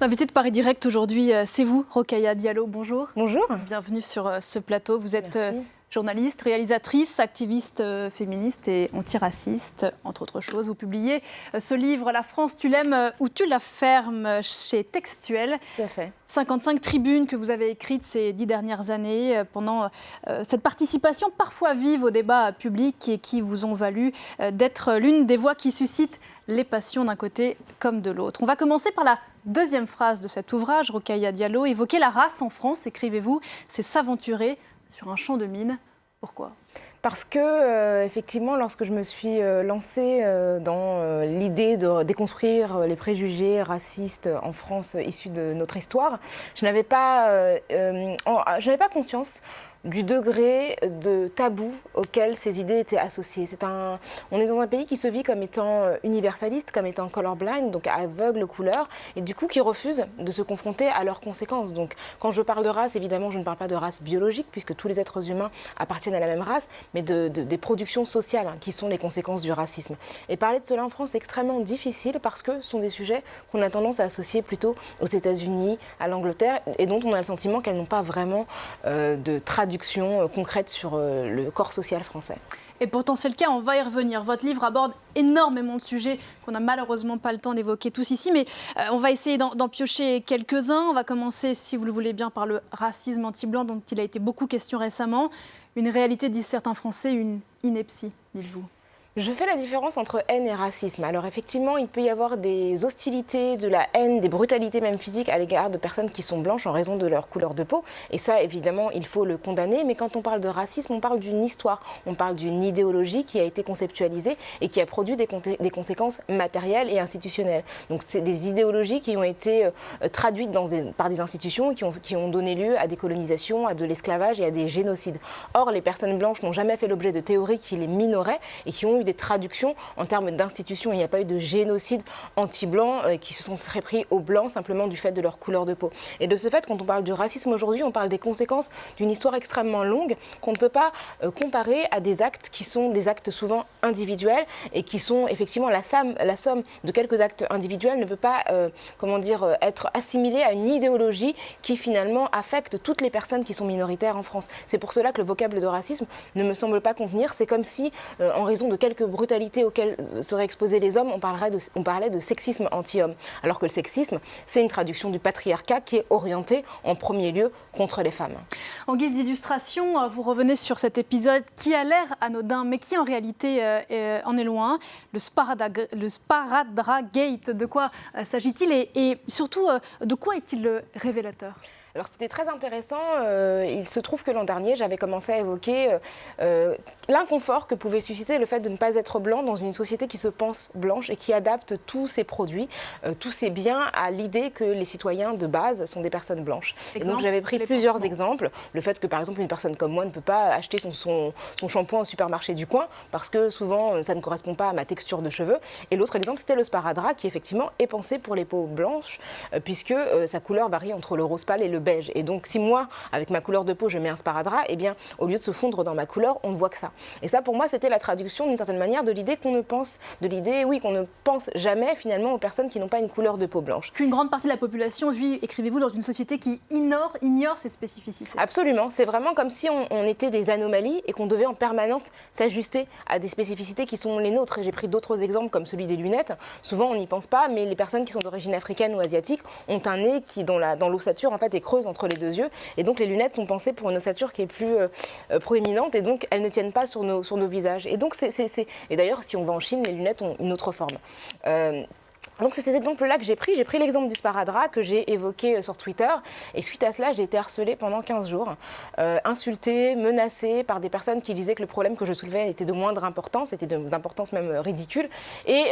L'invité de Paris Direct aujourd'hui, c'est vous, Rokhaya Diallo. Bonjour. Bonjour. Bienvenue sur ce plateau. Vous êtes journaliste, réalisatrice, activiste féministe et antiraciste, entre autres choses. Vous publiez ce livre, La France, tu l'aimes ou tu la fermes, chez Textuel. Tout à fait. 55 tribunes que vous avez écrites ces 10 dernières années pendant cette participation parfois vive au débat public et qui vous ont valu d'être l'une des voix qui suscitent les passions d'un côté comme de l'autre. On va commencer par la deuxième phrase de cet ouvrage, Rokhaya Diallo. Évoquer la race en France, écrivez-vous, c'est s'aventurer sur un champ de mines. Pourquoi ? Parce que, effectivement, lorsque je me suis lancée dans l'idée de déconstruire les préjugés racistes en France issus de notre histoire, je n'avais pas conscience du degré de tabou auquel ces idées étaient associées. On est dans un pays qui se vit comme étant universaliste, comme étant colorblind, donc aveugle aux couleurs, et du coup qui refuse de se confronter à leurs conséquences. Donc quand je parle de race, évidemment, je ne parle pas de race biologique, puisque tous les êtres humains appartiennent à la même race, mais des productions sociales qui sont les conséquences du racisme. Et parler de cela en France est extrêmement difficile parce que ce sont des sujets qu'on a tendance à associer plutôt aux États-Unis, à l'Angleterre, et dont on a le sentiment qu'elles n'ont pas vraiment de traduction concrète sur le corps social français. Et pourtant c'est le cas, on va y revenir. Votre livre aborde énormément de sujets qu'on n'a malheureusement pas le temps d'évoquer tous ici, mais on va essayer d'en piocher quelques-uns. On va commencer, si vous le voulez bien, par le racisme anti-blanc dont il a été beaucoup question récemment. Une réalité, disent certains Français, une ineptie, dites-vous. Je fais la différence entre haine et racisme. Alors effectivement, il peut y avoir des hostilités, de la haine, des brutalités même physiques à l'égard de personnes qui sont blanches en raison de leur couleur de peau. Et ça, évidemment, il faut le condamner. Mais quand on parle de racisme, on parle d'une histoire. On parle d'une idéologie qui a été conceptualisée et qui a produit des conséquences matérielles et institutionnelles. Donc c'est des idéologies qui ont été traduites par des institutions qui ont donné lieu à des colonisations, à de l'esclavage et à des génocides. Or, les personnes blanches n'ont jamais fait l'objet de théories qui les minoraient et qui ont eu des traductions en termes d'institutions. Il n'y a pas eu de génocide anti-blanc qui se sont repris aux blancs simplement du fait de leur couleur de peau. Et de ce fait, quand on parle du racisme aujourd'hui, on parle des conséquences d'une histoire extrêmement longue qu'on ne peut pas comparer à des actes qui sont des actes souvent individuels et qui sont effectivement la somme de quelques actes individuels ne peut pas être assimilée à une idéologie qui finalement affecte toutes les personnes qui sont minoritaires en France. C'est pour cela que le vocable de racisme ne me semble pas convenir. C'est comme si, en raison de quelques brutalités auxquelles seraient exposés les hommes, on parlait de sexisme anti-homme. Alors que le sexisme, c'est une traduction du patriarcat qui est orienté en premier lieu contre les femmes. En guise d'illustration, vous revenez sur cet épisode qui a l'air anodin, mais qui en réalité en est loin. Le Sparadragate, de quoi s'agit-il et surtout, de quoi est-il révélateur ? Alors c'était très intéressant, il se trouve que l'an dernier j'avais commencé à évoquer l'inconfort que pouvait susciter le fait de ne pas être blanc dans une société qui se pense blanche et qui adapte tous ses produits, tous ses biens à l'idée que les citoyens de base sont des personnes blanches. Et donc j'avais pris plusieurs exemples, le fait que par exemple une personne comme moi ne peut pas acheter son shampoing au supermarché du coin parce que souvent ça ne correspond pas à ma texture de cheveux. Et l'autre exemple c'était le sparadrap qui effectivement est pensé pour les peaux blanches puisque sa couleur varie entre le rose pâle et le beige. Et donc si moi, avec ma couleur de peau, je mets un sparadrap, eh bien, au lieu de se fondre dans ma couleur, on ne voit que ça. Et ça, pour moi, c'était la traduction d'une certaine manière de l'idée qu'on ne pense jamais finalement aux personnes qui n'ont pas une couleur de peau blanche. Qu'une grande partie de la population vit, écrivez-vous, dans une société qui ignore ses spécificités. Absolument. C'est vraiment comme si on était des anomalies et qu'on devait en permanence s'ajuster à des spécificités qui sont les nôtres. Et j'ai pris d'autres exemples comme celui des lunettes. Souvent, on n'y pense pas, mais les personnes qui sont d'origine africaine ou asiatique ont un nez qui, dans l'ossature, en fait, est creuse entre les deux yeux. Et donc, les lunettes sont pensées pour une ossature qui est plus proéminente et donc, elles ne tiennent pas sur nos visages. Et donc, et d'ailleurs, si on va en Chine, les lunettes ont une autre forme. Donc c'est ces exemples-là que j'ai pris. J'ai pris l'exemple du sparadrap que j'ai évoqué sur Twitter. Et suite à cela, j'ai été harcelée pendant 15 jours, insultée, menacée par des personnes qui disaient que le problème que je soulevais était de moindre importance, était d'importance même ridicule. Et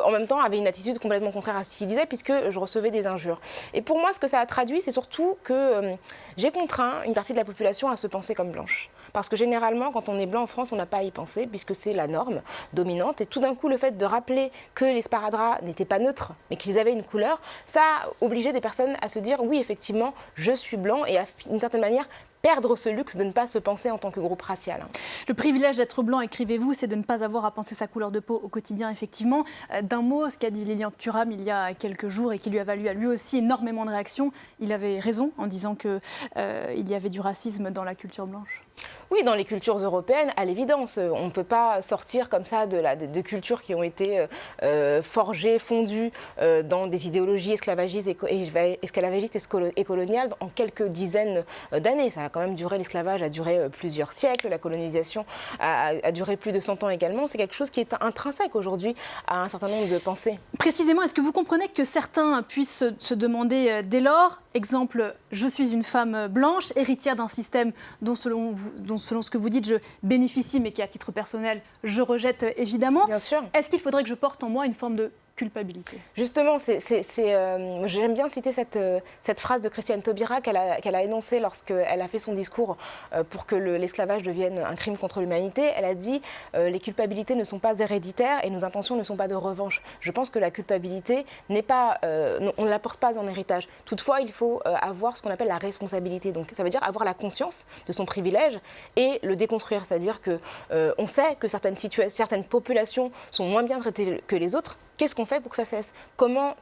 en même temps, avait une attitude complètement contraire à ce qu'ils disaient puisque je recevais des injures. Et pour moi, ce que ça a traduit, c'est surtout que j'ai contraint une partie de la population à se penser comme blanche. Parce que généralement, quand on est blanc en France, on n'a pas à y penser puisque c'est la norme dominante. Et tout d'un coup, le fait de rappeler que les sparadraps n'étaient pas neutres, mais qu'ils avaient une couleur, ça a obligé des personnes à se dire oui, effectivement, je suis blanc et à, d'une certaine manière, perdre ce luxe de ne pas se penser en tant que groupe racial. Le privilège d'être blanc, écrivez-vous, c'est de ne pas avoir à penser sa couleur de peau au quotidien, effectivement. D'un mot, ce qu'a dit Lilian Thuram il y a quelques jours et qui lui a valu à lui aussi énormément de réactions, il avait raison en disant qu'il y avait du racisme dans la culture blanche. Oui, dans les cultures européennes, à l'évidence, on ne peut pas sortir comme ça de cultures qui ont été forgées, fondues dans des idéologies esclavagistes et coloniales en quelques dizaines d'années. Ça a quand même duré, l'esclavage a duré plusieurs siècles, la colonisation a duré plus de 100 ans également. C'est quelque chose qui est intrinsèque aujourd'hui à un certain nombre de pensées. Précisément, est-ce que vous comprenez que certains puissent se demander dès lors, exemple, je suis une femme blanche, héritière d'un système dont selon ce que vous dites, je bénéficie, mais qui, à titre personnel, je rejette évidemment. Bien sûr. Est-ce qu'il faudrait que je porte en moi une forme de culpabilité? Justement, j'aime bien citer cette phrase de Christiane Taubira qu'elle a énoncée lorsqu'elle a fait son discours pour que l'esclavage devienne un crime contre l'humanité. Elle a dit les culpabilités ne sont pas héréditaires et nos intentions ne sont pas de revanche. Je pense que la culpabilité n'est pas, on ne la porte pas en héritage. Toutefois, il faut avoir ce qu'on appelle la responsabilité. Donc, ça veut dire avoir la conscience de son privilège et le déconstruire. C'est-à-dire que on sait que certaines populations sont moins bien traitées que les autres. Qu'est-ce qu'on fait pour que ça cesse? Comment,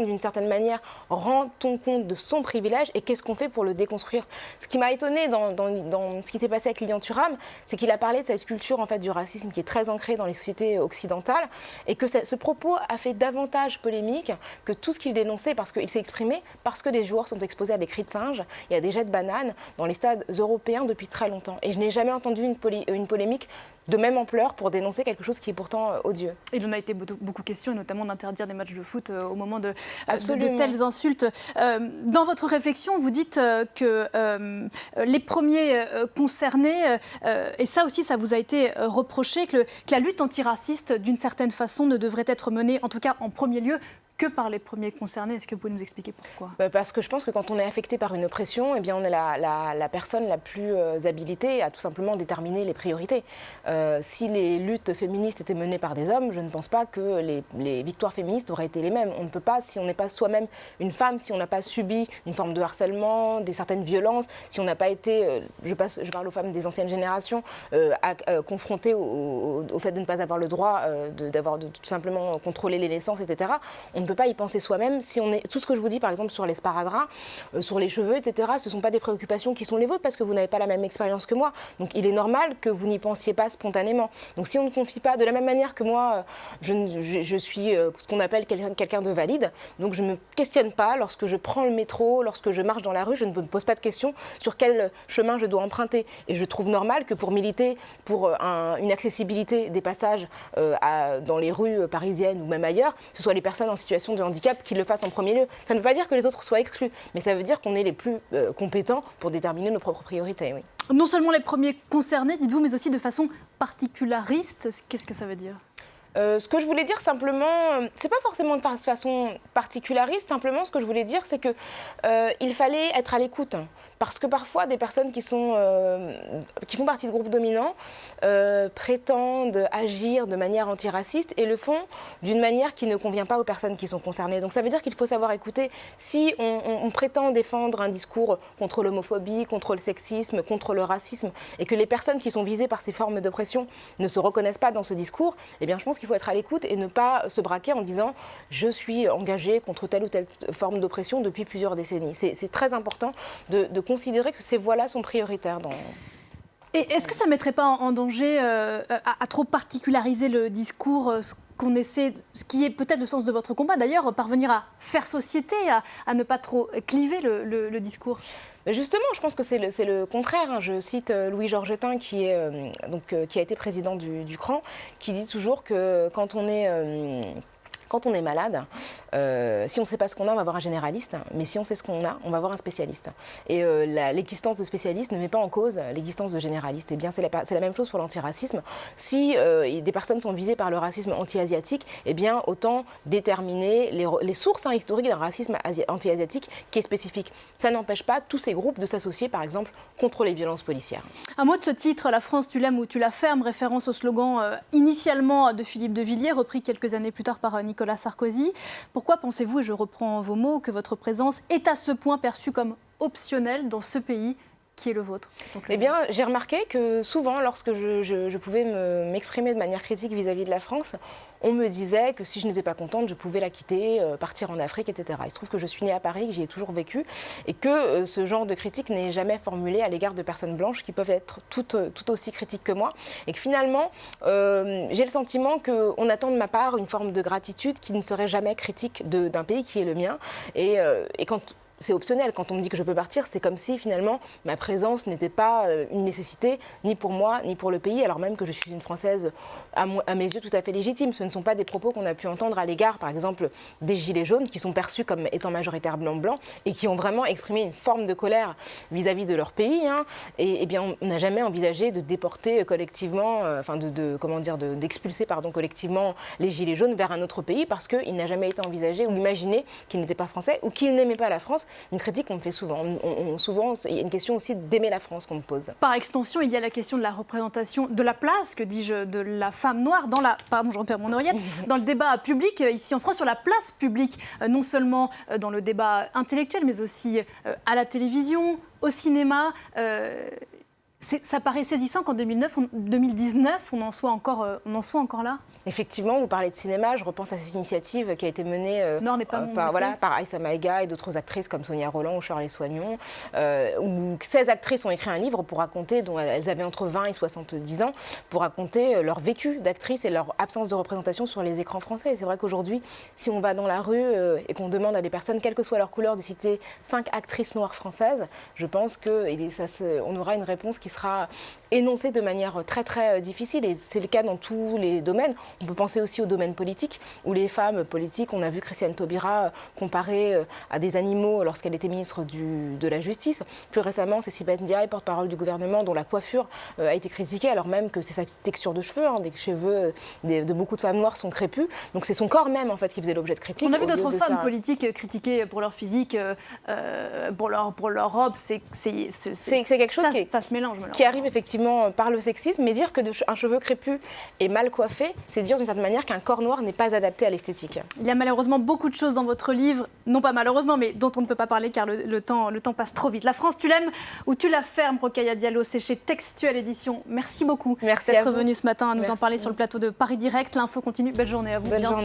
d'une certaine manière, rend-on compte de son privilège et qu'est-ce qu'on fait pour le déconstruire? Ce qui m'a étonnée dans ce qui s'est passé avec Lilian Thuram, c'est qu'il a parlé de cette culture en fait, du racisme qui est très ancrée dans les sociétés occidentales et que ce propos a fait davantage polémique que tout ce qu'il dénonçait parce qu'il s'est exprimé parce que des joueurs sont exposés à des cris de singe et à des jets de bananes dans les stades européens depuis très longtemps. Et je n'ai jamais entendu une polémique de même ampleur pour dénoncer quelque chose qui est pourtant odieux. Il en a été beaucoup question, et notamment d'interdire des matchs de foot au moment de Absolument. telles insultes. Dans votre réflexion, vous dites que les premiers concernés, et ça aussi, ça vous a été reproché, que la lutte antiraciste, d'une certaine façon, ne devrait être menée, en tout cas en premier lieu, que par les premiers concernés. Est-ce que vous pouvez nous expliquer pourquoi? Parce que je pense que quand on est affecté par une oppression, eh bien on est la personne la plus habilitée à tout simplement déterminer les priorités. Si les luttes féministes étaient menées par des hommes, je ne pense pas que les victoires féministes auraient été les mêmes. On ne peut pas, si on n'est pas soi-même une femme, si on n'a pas subi une forme de harcèlement, certaines violences, si on n'a pas été, je parle aux femmes des anciennes générations, confrontées au fait de ne pas avoir le droit de tout simplement contrôler les naissances, etc. On ne peut pas y penser soi-même. Si on est, tout ce que je vous dis, par exemple, sur les sparadraps, sur les cheveux, etc., ce ne sont pas des préoccupations qui sont les vôtres parce que vous n'avez pas la même expérience que moi. Donc, il est normal que vous n'y pensiez pas spontanément. Donc, si on ne confie pas, de la même manière que moi, je suis ce qu'on appelle quelqu'un de valide, donc je ne me questionne pas lorsque je prends le métro, lorsque je marche dans la rue, je ne me pose pas de questions sur quel chemin je dois emprunter. Et je trouve normal que pour militer pour une accessibilité des passages dans les rues parisiennes ou même ailleurs, ce soit les personnes en situation de handicap qui le fassent en premier lieu. Ça ne veut pas dire que les autres soient exclus, mais ça veut dire qu'on est les plus compétents pour déterminer nos propres priorités. Oui. Non seulement les premiers concernés, dites-vous, mais aussi de façon particulariste. Qu'est-ce que ça veut dire ? Ce que je voulais dire simplement, c'est pas forcément de façon particulariste, simplement ce que je voulais dire c'est que il fallait être à l'écoute. Parce que parfois des personnes qui font partie de groupes dominants prétendent agir de manière antiraciste et le font d'une manière qui ne convient pas aux personnes qui sont concernées. Donc ça veut dire qu'il faut savoir écouter. Si on prétend défendre un discours contre l'homophobie, contre le sexisme, contre le racisme et que les personnes qui sont visées par ces formes d'oppression ne se reconnaissent pas dans ce discours, eh bien je pense qu'il faut être à l'écoute et ne pas se braquer en disant « je suis engagé contre telle ou telle forme d'oppression depuis plusieurs décennies ». C'est très important de considérer que ces voies-là sont prioritaires. Et est-ce que ça ne mettrait pas en danger à trop particulariser le discours ce qui est peut-être le sens de votre combat, d'ailleurs, parvenir à faire société, à ne pas trop cliver le discours? Justement, je pense que c'est le contraire. Hein. Je cite Louis Georgetin, qui a été président du CRAN, qui dit toujours que quand on est malade, si on ne sait pas ce qu'on a, on va voir un généraliste, mais si on sait ce qu'on a, on va voir un spécialiste. Et l'existence de spécialistes ne met pas en cause l'existence de généralistes. Et bien, c'est la même chose pour l'antiracisme. Si des personnes sont visées par le racisme anti-asiatique, eh bien, autant déterminer les sources historiques d'un racisme anti-asiatique qui est spécifique. Ça n'empêche pas tous ces groupes de s'associer, par exemple, contre les violences policières. Un mot de ce titre, La France, tu l'aimes ou tu la fermes, référence au slogan initialement de Philippe de Villiers, repris quelques années plus tard par Nicolas Sarkozy. Pourquoi pensez-vous, et je reprends vos mots, que votre présence est à ce point perçue comme optionnelle dans ce pays qui est le vôtre? Eh bien, j'ai remarqué que souvent, lorsque je pouvais m'exprimer de manière critique vis-à-vis de la France, on me disait que si je n'étais pas contente, je pouvais la quitter, partir en Afrique, etc. Il se trouve que je suis née à Paris, que j'y ai toujours vécu, et que ce genre de critique n'est jamais formulé à l'égard de personnes blanches qui peuvent être tout aussi critiques que moi. Et que finalement, j'ai le sentiment qu'on attend de ma part une forme de gratitude qui ne serait jamais critique d'un pays qui est le mien. Et quand c'est optionnel. Quand on me dit que je peux partir, c'est comme si finalement ma présence n'était pas une nécessité ni pour moi ni pour le pays, alors même que je suis une Française à mes yeux tout à fait légitime. Ce ne sont pas des propos qu'on a pu entendre à l'égard, par exemple, des Gilets jaunes qui sont perçus comme étant majoritaires blancs et qui ont vraiment exprimé une forme de colère vis-à-vis de leur pays. Hein. Et bien, on n'a jamais envisagé de déporter collectivement, d'expulser collectivement les Gilets jaunes vers un autre pays parce qu'il n'a jamais été envisagé ou imaginé qu'ils n'étaient pas français ou qu'ils n'aimaient pas la France. Une critique qu'on me fait souvent. Souvent, il y a une question aussi d'aimer la France qu'on me pose. Par extension, il y a la question de la représentation, de la place, que dis-je, de la femme noire dans la... Pardon, je repère mon oreillette. Dans le débat public, ici en France, sur la place publique, non seulement dans le débat intellectuel, mais aussi à la télévision, au cinéma. Ça paraît saisissant qu'en 2019, on en soit encore là. Effectivement, vous parlez de cinéma, je repense à cette initiative qui a été menée par Aïssa Maïga et d'autres actrices comme Sonia Rolland ou Shirley Soignon, où 16 actrices ont écrit un livre pour raconter, dont elles avaient entre 20 et 70 ans, pour raconter leur vécu d'actrice et leur absence de représentation sur les écrans français. Et c'est vrai qu'aujourd'hui, si on va dans la rue et qu'on demande à des personnes, quelle que soit leur couleur, de citer 5 actrices noires françaises, je pense qu'on aura une réponse qui sera énoncée de manière très très difficile. Et c'est le cas dans tous les domaines. On peut penser aussi au domaine politique, où les femmes politiques, on a vu Christiane Taubira comparée à des animaux lorsqu'elle était ministre de la Justice. Plus récemment, c'est Sibeth Ndiaye, porte-parole du gouvernement, dont la coiffure a été critiquée, alors même que c'est sa texture de cheveux. Des cheveux de beaucoup de femmes noires sont crépus. Donc c'est son corps même en fait qui faisait l'objet de critiques. On a vu d'autres femmes politiques critiquées pour leur physique, pour leur robe. C'est quelque chose ça se mélange. Qui arrive effectivement par le sexisme, mais dire qu'un cheveu crépus est mal coiffé, c'est dire d'une certaine manière qu'un corps noir n'est pas adapté à l'esthétique. Il y a malheureusement beaucoup de choses dans votre livre, non pas malheureusement, mais dont on ne peut pas parler car le temps passe trop vite. La France, tu l'aimes ou tu la fermes, Rokhaya Diallo, c'est chez Textuel Édition. Merci beaucoup d'être venu ce matin à nous en parler sur le plateau de Paris Direct. L'info continue. Belle journée à vous, bien sûr.